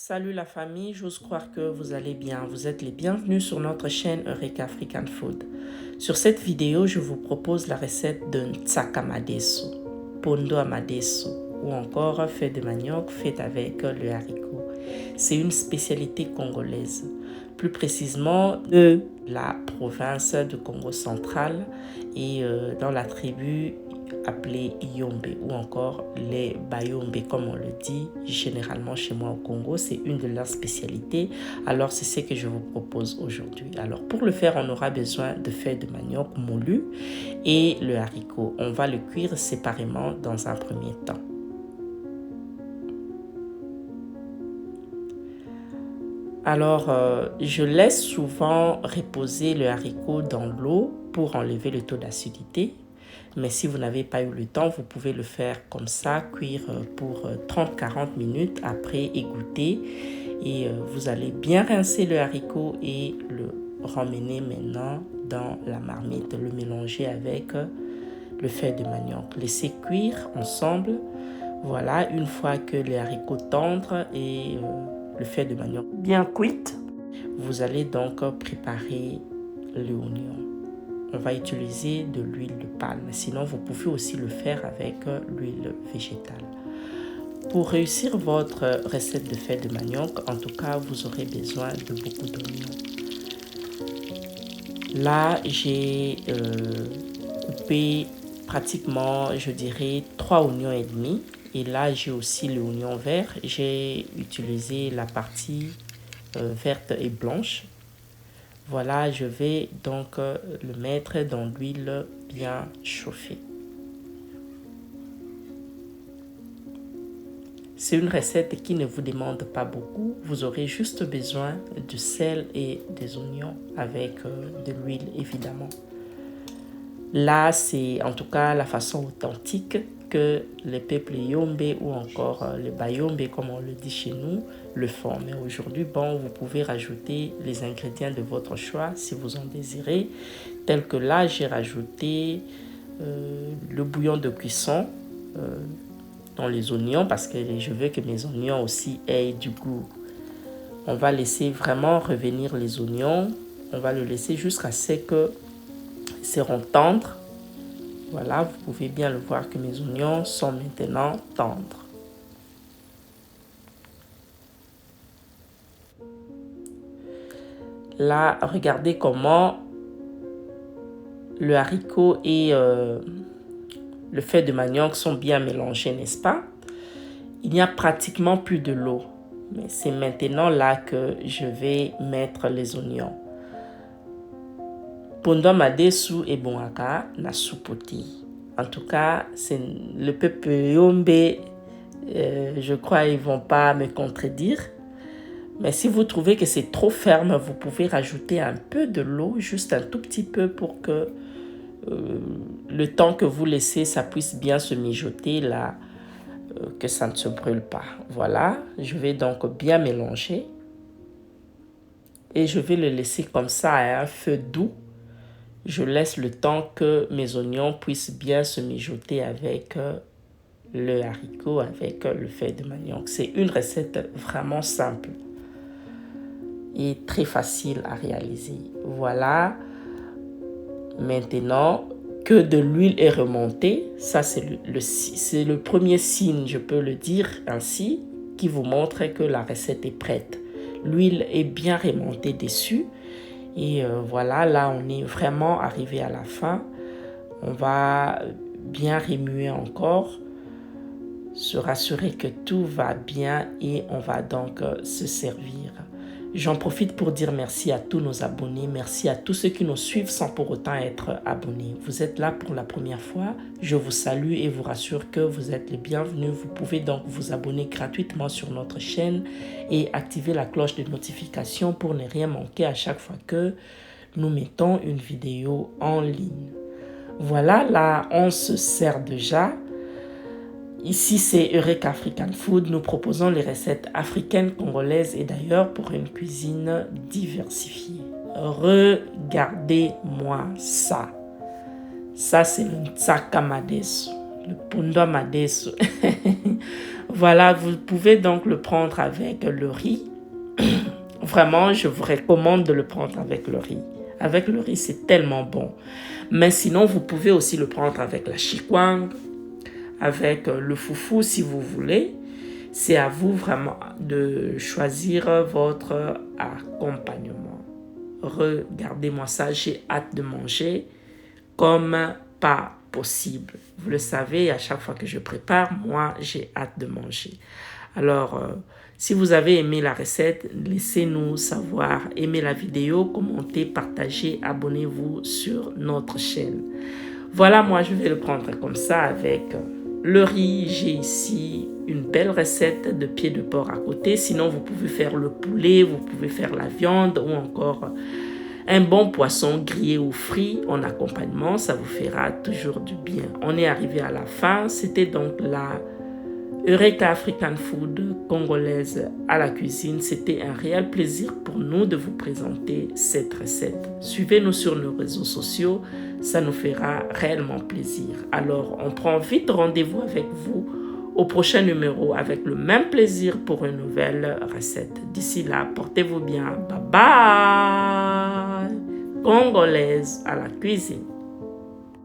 Salut la famille, j'ose croire que vous allez bien. Vous êtes les bienvenus sur notre chaîne Eureka African Food. Sur cette vidéo, je vous propose la recette de Ntsaka Madesu, Pondo Amadesu ou encore fait de manioc fait avec le haricot. C'est une spécialité congolaise, plus précisément de la province de Congo central et dans la tribu appelée Yombe ou encore les Bayombe comme on le dit généralement chez moi au Congo. C'est une de leurs spécialités. Alors c'est ce que je vous propose aujourd'hui. Alors pour le faire, on aura besoin de fèves de manioc moulu et le haricot. On va le cuire séparément dans un premier temps. Alors, je laisse souvent reposer le haricot dans l'eau pour enlever le taux d'acidité. Mais si vous n'avez pas eu le temps, vous pouvez le faire comme ça, cuire pour 30-40 minutes, après égoutter. Et vous allez bien rincer le haricot et le ramener maintenant dans la marmite, le mélanger avec le fèves de manioc. Laissez cuire ensemble. Voilà, une fois que les haricots tendres et le fèves de manioc bien cuite, vous allez donc préparer l'oignon. On va utiliser de l'huile de palme, sinon vous pouvez aussi le faire avec l'huile végétale. Pour réussir votre recette de fèves de manioc, en tout cas, vous aurez besoin de beaucoup d'oignons. Là, j'ai coupé pratiquement, je dirais, 3 oignons et demi. Et là, j'ai aussi l'oignon vert. J'ai utilisé la partie verte et blanche. Voilà, je vais donc le mettre dans l'huile bien chauffée. C'est une recette qui ne vous demande pas beaucoup. Vous aurez juste besoin du sel et des oignons avec de l'huile évidemment. Là, c'est en tout cas la façon authentique que les peuples Yombe ou encore les Bayombe, comme on le dit chez nous, le font. Mais aujourd'hui, bon, vous pouvez rajouter les ingrédients de votre choix si vous en désirez. Tel que là, j'ai rajouté le bouillon de cuisson dans les oignons parce que je veux que mes oignons aussi aient du goût. On va laisser vraiment revenir les oignons. On va le laisser jusqu'à ce que seront tendres. Voilà, vous pouvez bien le voir que mes oignons sont maintenant tendres. Là, regardez comment le haricot et le fèves de manioc sont bien mélangés, n'est-ce pas? Il n'y a pratiquement plus de l'eau. Mais c'est maintenant là que je vais mettre les oignons. Pondo Amadesu et Bonaka na supporté. En tout cas, c'est le peuple Yombe, je crois qu'ils ne vont pas me contredire. Mais si vous trouvez que c'est trop ferme, vous pouvez rajouter un peu de l'eau, juste un tout petit peu pour que le temps que vous laissez, ça puisse bien se mijoter là, que ça ne se brûle pas. Voilà, je vais donc bien mélanger. Et je vais le laisser comme ça à un feu doux. Je laisse le temps que mes oignons puissent bien se mijoter avec le haricot, avec le fèves de manioc. C'est une recette vraiment simple et très facile à réaliser. Voilà, maintenant que de l'huile est remontée, ça c'est le premier signe, je peux le dire ainsi, qui vous montre que la recette est prête. L'huile est bien remontée dessus. Et voilà, là on est vraiment arrivé à la fin. On va bien remuer encore, se rassurer que tout va bien et on va donc se servir. J'en profite pour dire merci à tous nos abonnés, merci à tous ceux qui nous suivent sans pour autant être abonnés. Vous êtes là pour la première fois, je vous salue et vous rassure que vous êtes les bienvenus. Vous pouvez donc vous abonner gratuitement sur notre chaîne et activer la cloche de notification pour ne rien manquer à chaque fois que nous mettons une vidéo en ligne. Voilà, là on se sert déjà. Ici, c'est Eureka African Food. Nous proposons les recettes africaines, congolaises et d'ailleurs pour une cuisine diversifiée. Regardez-moi ça. Ça, c'est le Ntsaka Madesu, le Pondo Amadesu. Voilà, vous pouvez donc le prendre avec le riz. Vraiment, je vous recommande de le prendre avec le riz. Avec le riz, c'est tellement bon. Mais sinon, vous pouvez aussi le prendre avec la chikwang, avec le foufou si vous voulez. C'est à vous vraiment de choisir votre accompagnement. Regardez-moi ça, j'ai hâte de manger comme pas possible. Vous le savez, à chaque fois que je prépare, moi, j'ai hâte de manger. Alors, si vous avez aimé la recette, laissez-nous savoir. Aimez la vidéo, commentez, partagez, abonnez-vous sur notre chaîne. Voilà, moi, je vais le prendre comme ça avec le riz. J'ai ici une belle recette de pied de porc à côté. Sinon, vous pouvez faire le poulet, vous pouvez faire la viande ou encore un bon poisson grillé ou frit en accompagnement. Ça vous fera toujours du bien. On est arrivé à la fin. C'était donc la Eureka African Food congolaise à la cuisine. C'était un réel plaisir pour nous de vous présenter cette recette. Suivez-nous sur nos réseaux sociaux, ça nous fera réellement plaisir. Alors, on prend vite rendez-vous avec vous au prochain numéro avec le même plaisir pour une nouvelle recette. D'ici là, portez-vous bien. Bye bye! Congolaise à la cuisine.